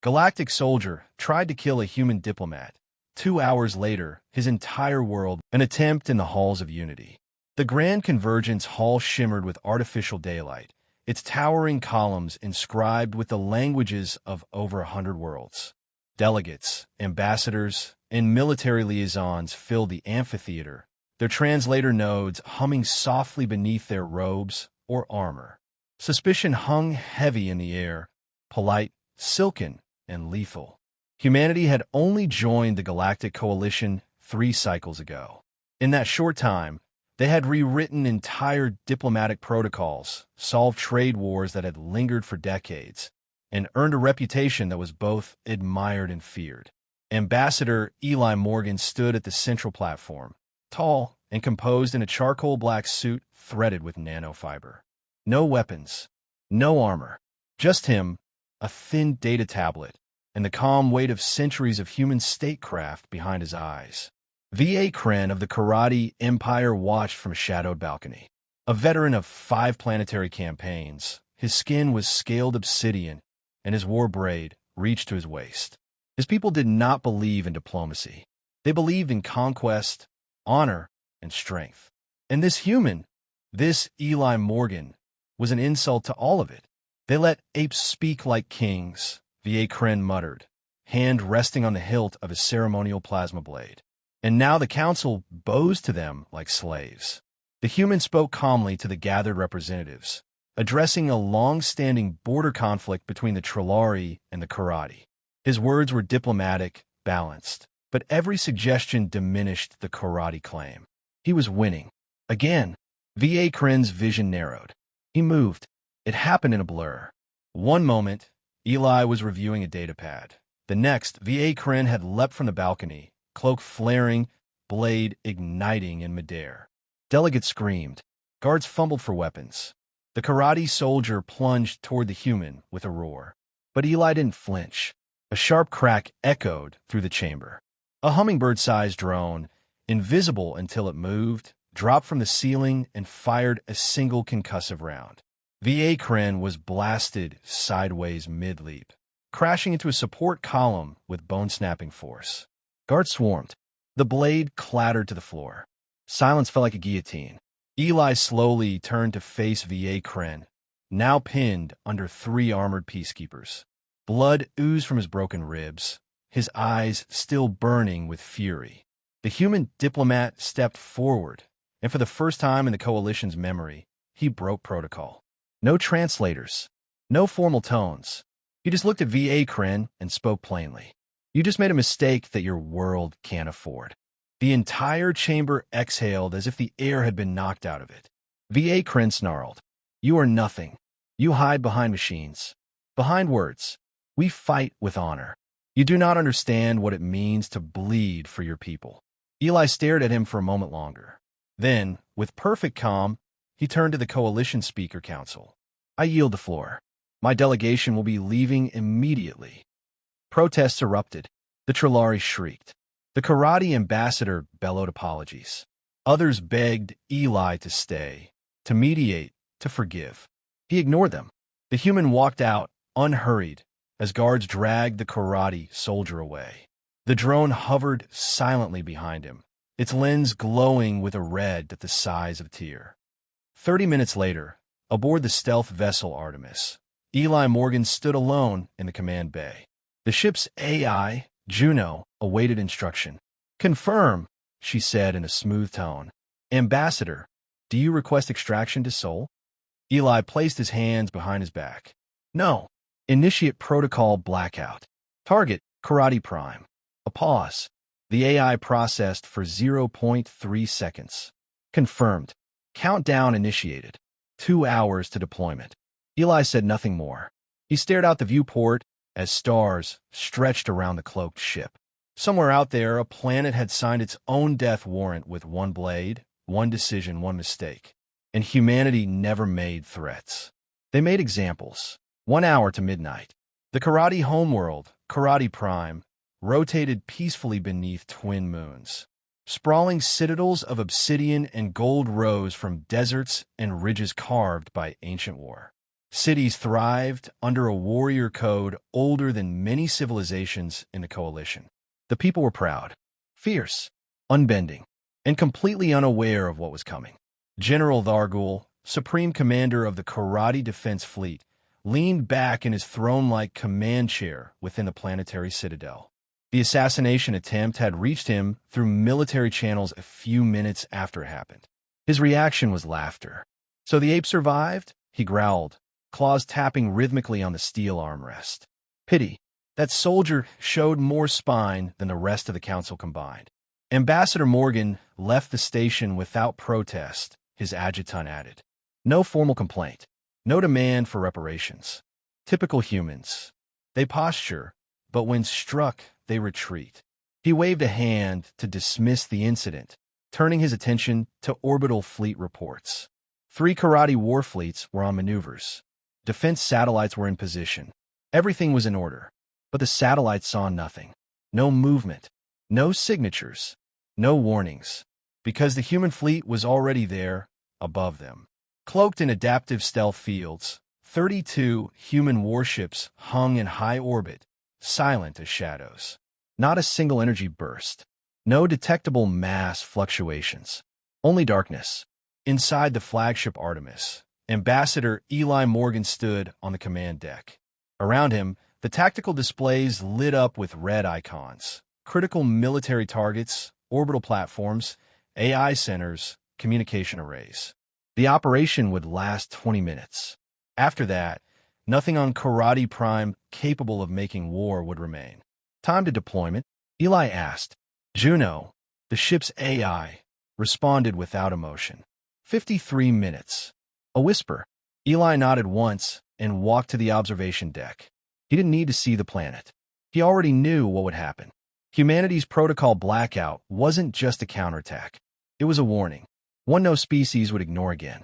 Galactic soldier tried to kill a human diplomat. 2 hours later, his entire world, an attempt in the halls of unity. The Grand Convergence Hall shimmered with artificial daylight, its towering columns inscribed with the languages of over 100 worlds. Delegates, ambassadors, and military liaisons filled the amphitheater, their translator nodes humming softly beneath their robes or armor. Suspicion hung heavy in the air, polite, silken, and lethal. Humanity had only joined the Galactic Coalition 3 cycles ago. In that short time, they had rewritten entire diplomatic protocols, solved trade wars that had lingered for decades, and earned a reputation that was both admired and feared. Ambassador Eli Morgan stood at the central platform, tall and composed in a charcoal black suit threaded with nanofiber. No weapons, no armor, just him, a thin data tablet, and the calm weight of centuries of human statecraft behind his eyes. V.A. Kren of the Korrathi Empire watched from a shadowed balcony. A veteran of 5 planetary campaigns, his skin was scaled obsidian, and his war braid reached to his waist. His people did not believe in diplomacy. They believed in conquest, honor, and strength. And this human, this Eli Morgan, was an insult to all of it. They let apes speak like kings, V.A. Kren muttered, hand resting on the hilt of his ceremonial plasma blade. And now the council bows to them like slaves. The human spoke calmly to the gathered representatives, addressing a long-standing border conflict between the Trillari and the Korrathi. His words were diplomatic, balanced, but every suggestion diminished the Korrathi claim. He was winning. Again, V.A. Kren's vision narrowed. He moved. It happened in a blur. One moment, Eli was reviewing a datapad. The next, V.A. Kren had leapt from the balcony, cloak flaring, blade igniting in midair. Delegates screamed. Guards fumbled for weapons. The Korrathi soldier plunged toward the human with a roar. But Eli didn't flinch. A sharp crack echoed through the chamber. A hummingbird-sized drone, invisible until it moved, dropped from the ceiling and fired a single concussive round. V.A. Kren was blasted sideways mid-leap, crashing into a support column with bone-snapping force. Guards swarmed. The blade clattered to the floor. Silence fell like a guillotine. Eli slowly turned to face V.A. Kren, now pinned under 3 armored peacekeepers. Blood oozed from his broken ribs, his eyes still burning with fury. The human diplomat stepped forward, and for the first time in the Coalition's memory, he broke protocol. No translators, no formal tones. He just looked at V.A. Kren and spoke plainly. You just made a mistake that your world can't afford. The entire chamber exhaled as if the air had been knocked out of it. V.A. Kren snarled. You are nothing. You hide behind machines, behind words. We fight with honor. You do not understand what it means to bleed for your people. Eli stared at him for a moment longer. Then, with perfect calm, he turned to the Coalition Speaker Council. I yield the floor. My delegation will be leaving immediately. Protests erupted. The Trillari shrieked. The Korrathi ambassador bellowed apologies. Others begged Eli to stay, to mediate, to forgive. He ignored them. The human walked out, unhurried, as guards dragged the Korrathi soldier away. The drone hovered silently behind him, its lens glowing with a red the size of a tear. 30 minutes later, aboard the stealth vessel Artemis, Eli Morgan stood alone in the command bay. The ship's AI, Juno, awaited instruction. Confirm, she said in a smooth tone. Ambassador, do you request extraction to Sol? Eli placed his hands behind his back. No. Initiate protocol blackout. Target, Korrathi Prime. A pause. The AI processed for 0.3 seconds. Confirmed. Countdown initiated. 2 hours to deployment. Eli said nothing more. He stared out the viewport as stars stretched around the cloaked ship. Somewhere out there, a planet had signed its own death warrant with one blade, one decision, one mistake. And humanity never made threats. They made examples. 1 hour to midnight. The Korrathi homeworld, Korrathi Prime, rotated peacefully beneath twin moons. Sprawling citadels of obsidian and gold rose from deserts and ridges carved by ancient war. Cities thrived under a warrior code older than many civilizations in the coalition. The people were proud, fierce, unbending, and completely unaware of what was coming. General Thargul, supreme commander of the Korrathi Defense Fleet, leaned back in his throne-like command chair within the planetary citadel. The assassination attempt had reached him through military channels a few minutes after it happened. His reaction was laughter. "So the ape survived?" he growled, claws tapping rhythmically on the steel armrest. "Pity. That soldier showed more spine than the rest of the council combined." Ambassador Morgan left the station without protest, his adjutant added. No formal complaint. No demand for reparations. Typical humans. They posture, but when struck, they retreat. He waved a hand to dismiss the incident, turning his attention to orbital fleet reports. 3 Korrathi war fleets were on maneuvers. Defense satellites were in position. Everything was in order, but the satellites saw nothing. No movement, no signatures, no warnings, because the human fleet was already there, above them. Cloaked in adaptive stealth fields, 32 human warships hung in high orbit, silent as shadows. Not a single energy burst. No detectable mass fluctuations. Only darkness. Inside the flagship Artemis, Ambassador Eli Morgan stood on the command deck. Around him, the tactical displays lit up with red icons. Critical military targets, orbital platforms, AI centers, communication arrays. The operation would last 20 minutes. After that, nothing on Korrathi Prime capable of making war would remain. "Time to deployment?" Eli asked. Juno, the ship's AI, responded without emotion. 53 minutes. A whisper. Eli nodded once and walked to the observation deck. He didn't need to see the planet. He already knew what would happen. Humanity's protocol blackout wasn't just a counterattack. It was a warning. One no species would ignore again.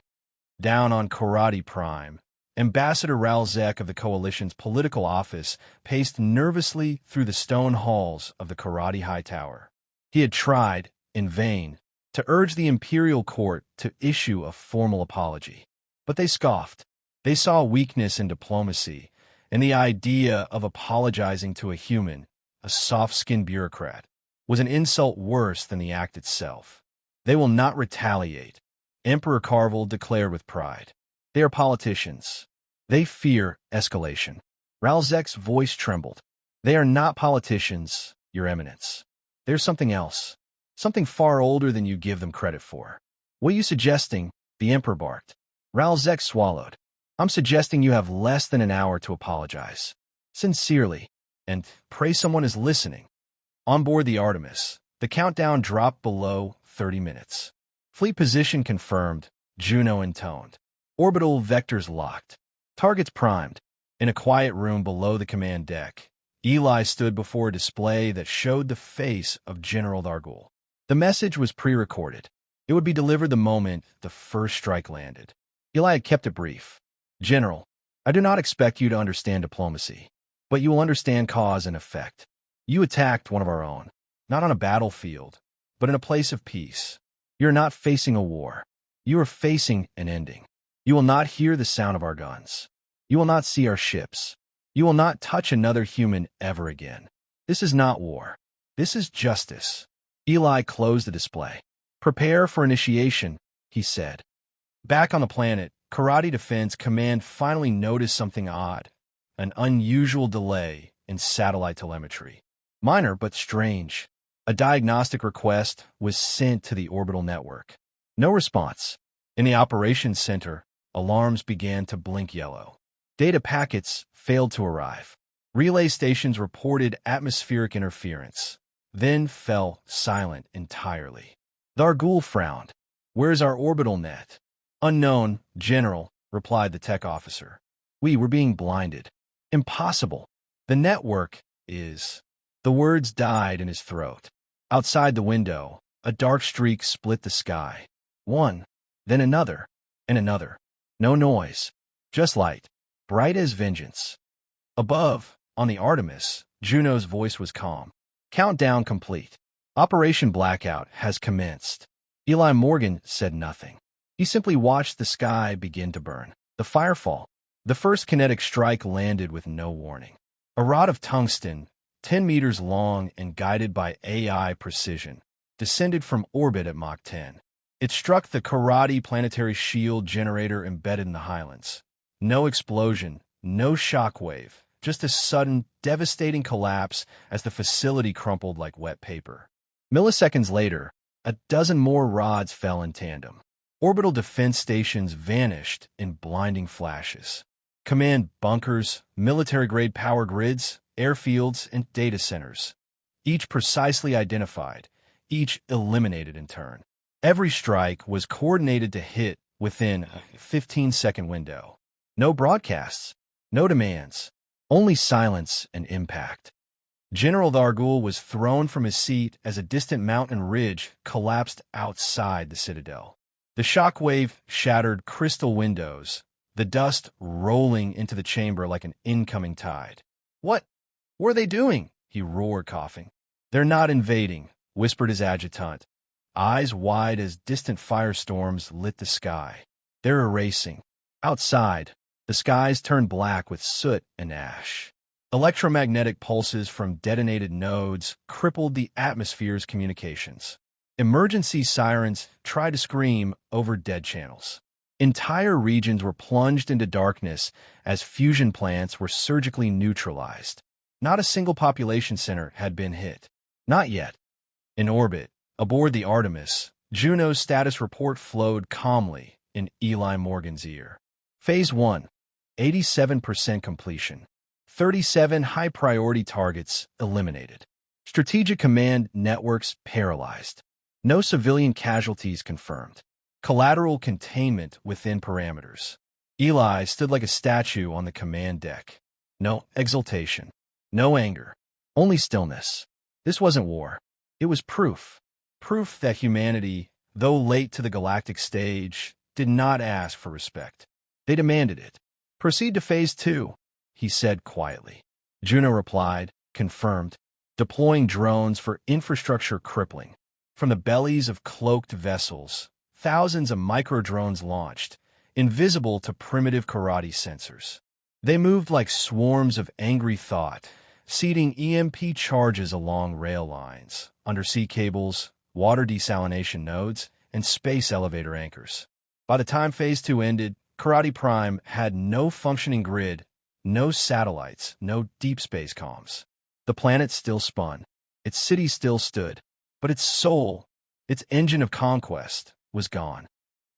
Down on Korrathi Prime, Ambassador Ralzek of the Coalition's political office paced nervously through the stone halls of the Korrathi High Tower. He had tried, in vain, to urge the Imperial Court to issue a formal apology. But they scoffed. They saw weakness in diplomacy, and the idea of apologizing to a human, a soft-skinned bureaucrat, was an insult worse than the act itself. "They will not retaliate," Emperor Carvel declared with pride. "They are politicians. They fear escalation." Ralzek's voice trembled. "They are not politicians, Your Eminence. There's something else. Something far older than you give them credit for." "What are you suggesting?" the Emperor barked. Ralzek swallowed. "I'm suggesting you have less than an hour to apologize. Sincerely. And pray someone is listening." On board the Artemis, the countdown dropped below 30 minutes. "Fleet position confirmed," Juno intoned. "Orbital vectors locked. Targets primed." In a quiet room below the command deck, Eli stood before a display that showed the face of General Thargul. The message was pre-recorded. It would be delivered the moment the first strike landed. Eli had kept it brief. "General, I do not expect you to understand diplomacy, but you will understand cause and effect. You attacked one of our own, not on a battlefield, but in a place of peace. You are not facing a war. You are facing an ending. You will not hear the sound of our guns. You will not see our ships. You will not touch another human ever again. This is not war. This is justice." Eli closed the display. "Prepare for initiation," he said. Back on the planet, Korrathi Defense Command finally noticed something odd, an unusual delay in satellite telemetry. Minor but strange. A diagnostic request was sent to the orbital network. No response. In the operations center, alarms began to blink yellow. Data packets failed to arrive. Relay stations reported atmospheric interference, then fell silent entirely. Thargul frowned. "Where's our orbital net?" "Unknown, General," replied the tech officer. "We were being blinded." "Impossible. The network is—" The words died in his throat. Outside the window, a dark streak split the sky. One, then another, and another. No noise, just light, bright as vengeance. Above, on the Artemis, Juno's voice was calm. "Countdown complete. Operation Blackout has commenced." Eli Morgan said nothing. He simply watched the sky begin to burn. The firefall, The first kinetic strike landed with no warning. A rod of tungsten, 10 meters long and guided by AI precision, descended from orbit at Mach 10. It struck the Korrathi planetary shield generator embedded in the Highlands. No explosion, no shockwave, just a sudden, devastating collapse as the facility crumpled like wet paper. Milliseconds later, a dozen more rods fell in tandem. Orbital defense stations vanished in blinding flashes. Command bunkers, military-grade power grids, airfields, and data centers. Each precisely identified, each eliminated in turn. Every strike was coordinated to hit within a 15-second window. No broadcasts, no demands, only silence and impact. General Thargul was thrown from his seat as a distant mountain ridge collapsed outside the citadel. The shockwave shattered crystal windows, the dust rolling into the chamber like an incoming tide. What were they doing? He roared, coughing. They're not invading, whispered his adjutant. Eyes wide as distant firestorms lit the sky. They're erasing. Outside, the skies turned black with soot and ash. Electromagnetic pulses from detonated nodes crippled the atmosphere's communications. Emergency sirens tried to scream over dead channels. Entire regions were plunged into darkness as fusion plants were surgically neutralized. Not a single population center had been hit. Not yet. In orbit, aboard the Artemis, Juno's status report flowed calmly in Eli Morgan's ear. Phase 1, 87% completion. 37 high-priority targets eliminated. Strategic command networks paralyzed. No civilian casualties confirmed. Collateral containment within parameters. Eli stood like a statue on the command deck. No exultation. No anger. Only stillness. This wasn't war. It was proof. Proof that humanity, though late to the galactic stage, did not ask for respect. They demanded it. Proceed to Phase 2, he said quietly. Juno replied, confirmed, deploying drones for infrastructure crippling. From the bellies of cloaked vessels, thousands of micro-drones launched, invisible to primitive Korrathi sensors. They moved like swarms of angry thought, seeding EMP charges along rail lines, undersea cables, water desalination nodes, and space elevator anchors. By the time Phase 2 ended, Korrathi Prime had no functioning grid, no satellites, no deep space comms. The planet still spun. Its city still stood. But its soul, its engine of conquest, was gone.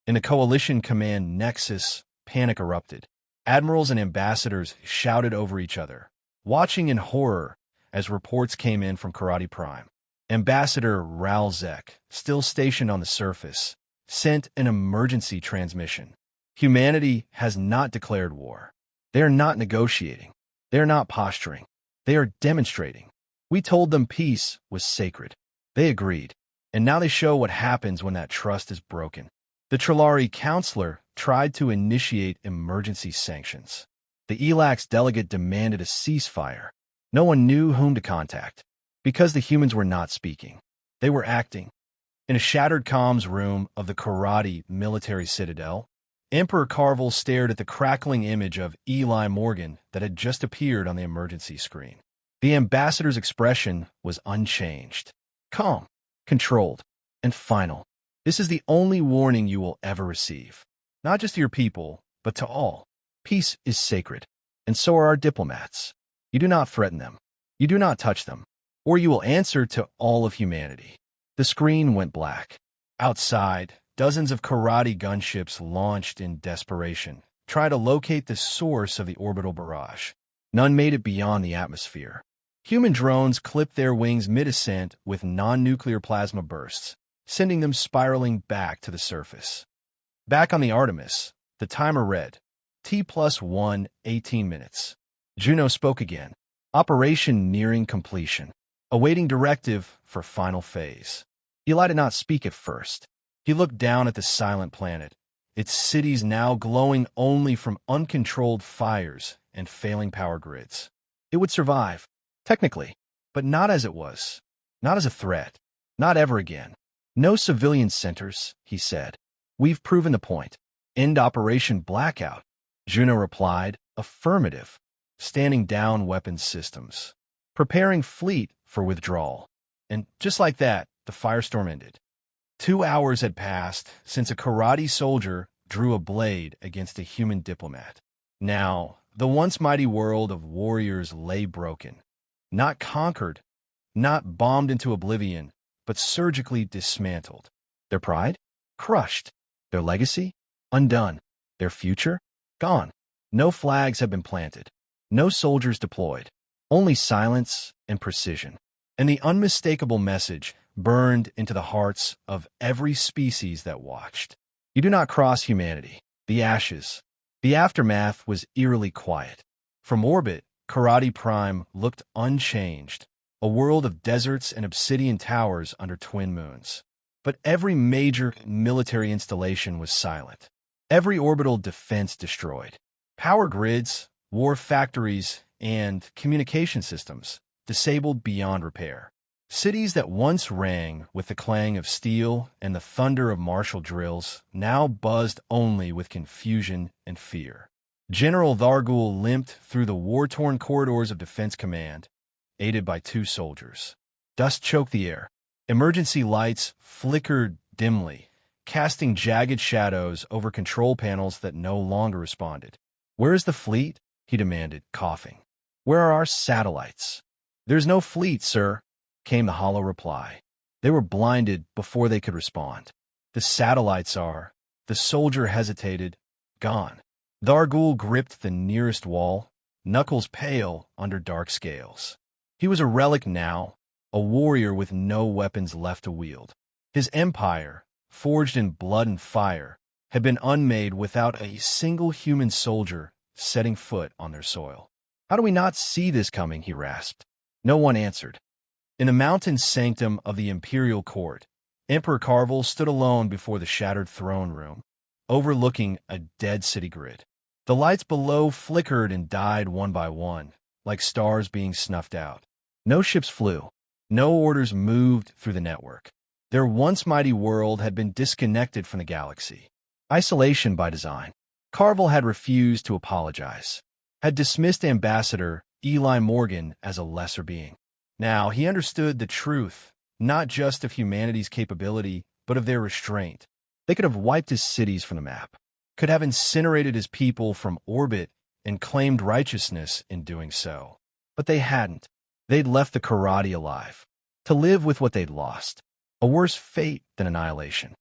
In the coalition command nexus, panic erupted. Admirals and ambassadors shouted over each other, watching in horror as reports came in from Korrathi Prime. Ambassador Ralzek, still stationed on the surface, sent an emergency transmission. Humanity has not declared war. They are not negotiating. They are not posturing. They are demonstrating. We told them peace was sacred. They agreed, and now they show what happens when that trust is broken. The Trilari counselor tried to initiate emergency sanctions. The ELAX delegate demanded a ceasefire. No one knew whom to contact, because the humans were not speaking. They were acting. In a shattered comms room of the Korrathi military citadel, Emperor Carvel stared at the crackling image of Eli Morgan that had just appeared on the emergency screen. The ambassador's expression was unchanged. Calm, controlled, and final. This is the only warning you will ever receive. Not just to your people, but to all. Peace is sacred, and so are our diplomats. You do not threaten them. You do not touch them, or you will answer to all of humanity. The screen went black. Outside, dozens of Korrathi gunships launched in desperation, trying to locate the source of the orbital barrage. None made it beyond the atmosphere. Human drones clipped their wings mid-ascent with non-nuclear plasma bursts, sending them spiraling back to the surface. Back on the Artemis, the timer read, T+1, 18 minutes. Juno spoke again. Operation nearing completion. Awaiting directive for final phase. Eli did not speak at first. He looked down at the silent planet, its cities now glowing only from uncontrolled fires and failing power grids. It would survive. Technically, but not as it was. Not as a threat. Not ever again. No civilian centers, he said. We've proven the point. End Operation Blackout. Juno replied, affirmative, standing down weapons systems, preparing fleet for withdrawal. And just like that, the firestorm ended. 2 hours had passed since a Korrathi soldier drew a blade against a human diplomat. Now, the once mighty world of warriors lay broken, not conquered, not bombed into oblivion, but surgically dismantled. Their pride? Crushed. Their legacy? Undone. Their future? Gone. No flags had been planted. No soldiers deployed. Only silence and precision. And the unmistakable message burned into the hearts of every species that watched. You do not cross humanity. The ashes. The aftermath was eerily quiet. From orbit, Korrathi Prime looked unchanged, a world of deserts and obsidian towers under twin moons. But every major military installation was silent. Every orbital defense destroyed. Power grids, war factories, and communication systems disabled beyond repair. Cities that once rang with the clang of steel and the thunder of martial drills now buzzed only with confusion and fear. General Thargul limped through the war-torn corridors of Defense Command, aided by 2 soldiers. Dust choked the air. Emergency lights flickered dimly, casting jagged shadows over control panels that no longer responded. "Where is the fleet?" he demanded, coughing. "Where are our satellites?" "There's no fleet, sir," came the hollow reply. They were blinded before they could respond. "The satellites are," the soldier hesitated, "gone." Thargul gripped the nearest wall, knuckles pale under dark scales. He was a relic now, a warrior with no weapons left to wield. His empire, forged in blood and fire, had been unmade without a single human soldier setting foot on their soil. "How do we not see this coming?" he rasped. No one answered. In the mountain sanctum of the imperial court, Emperor Carvel stood alone before the shattered throne room, overlooking a dead city grid. The lights below flickered and died one by one, like stars being snuffed out. No ships flew. No orders moved through the network. Their once mighty world had been disconnected from the galaxy. Isolation by design. Carvel had refused to apologize, had dismissed Ambassador Eli Morgan as a lesser being. Now he understood the truth, not just of humanity's capability, but of their restraint. They could have wiped his cities from the map, could have incinerated his people from orbit and claimed righteousness in doing so. But they hadn't. They'd left the Korrathi alive, to live with what they'd lost, a worse fate than annihilation.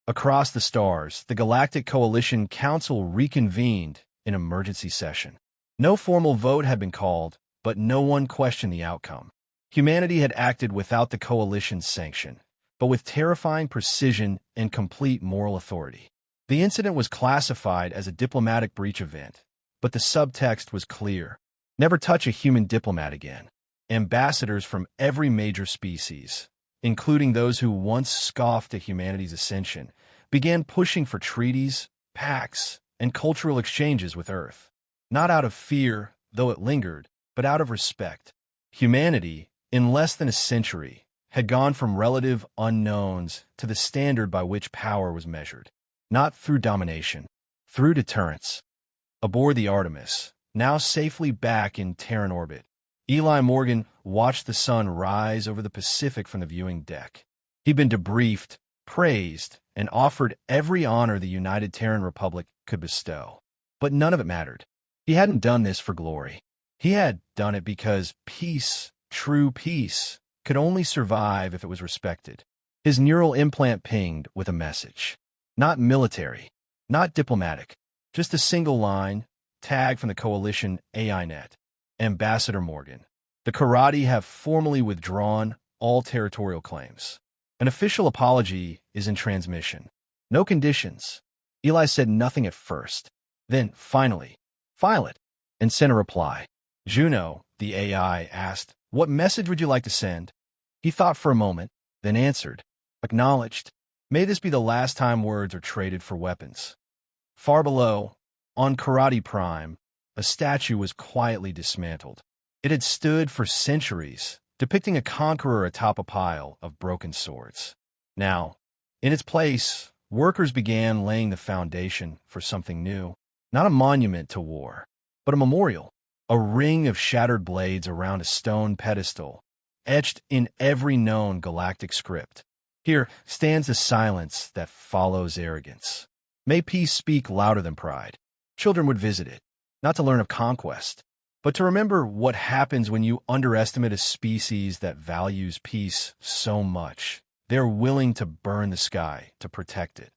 Across the stars, the Galactic Coalition Council reconvened in emergency session. No formal vote had been called, but no one questioned the outcome. Humanity had acted without the Coalition's sanction, but with terrifying precision and complete moral authority. The incident was classified as a diplomatic breach event, but the subtext was clear. Never touch a human diplomat again. Ambassadors from every major species, including those who once scoffed at humanity's ascension, began pushing for treaties, pacts, and cultural exchanges with Earth. Not out of fear, though it lingered, but out of respect. Humanity, in less than a century, had gone from relative unknowns to the standard by which power was measured. Not through domination, through deterrence. Aboard the Artemis, now safely back in Terran orbit, Eli Morgan watched the sun rise over the Pacific from the viewing deck. He'd been debriefed, praised, and offered every honor the United Terran Republic could bestow. But none of it mattered. He hadn't done this for glory. He had done it because peace, true peace, could only survive if it was respected. His neural implant pinged with a message. Not military, not diplomatic, just a single line, tag from the Coalition AINet. Ambassador Morgan, the Korrathi have formally withdrawn all territorial claims. An official apology is in transmission. No conditions. Eli said nothing at first. Then, finally, file it, and sent a reply. Juno, the AI, asked, "What message would you like to send?" He thought for a moment, then answered, "Acknowledged. May this be the last time words are traded for weapons." Far below, on Korrathi Prime, a statue was quietly dismantled. It had stood for centuries, depicting a conqueror atop a pile of broken swords. Now, in its place, workers began laying the foundation for something new. Not a monument to war, but a memorial. A ring of shattered blades around a stone pedestal, etched in every known galactic script. Here stands the silence that follows arrogance. May peace speak louder than pride. Children would visit it, not to learn of conquest, but to remember what happens when you underestimate a species that values peace so much. They're willing to burn the sky to protect it.